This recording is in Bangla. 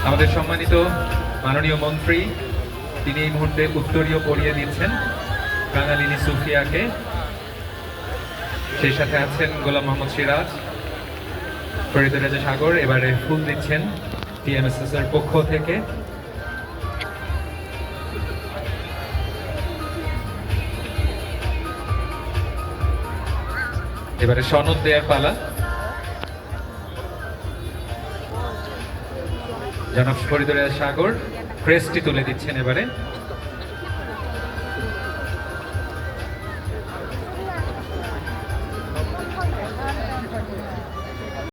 আমাদের সম্মানিত মাননীয় মন্ত্রী তিনি এই মুহূর্তে উত্তরীয় পরিয়ে দিচ্ছেন কাঙালিনী সুফিয়াকে। সেই সাথে আছেন গোলাম মোহাম্মদ সিরাজ, ফরিদুর রাজা সাগর এবারে ফুল দিচ্ছেন টিএমএসএস এর পক্ষ থেকে। এবারে সনদ দেয়ার পালা। জনাব ফরিদুর রাজা সাগর ক্রেস্টটি তুলে দিচ্ছেন এবারে।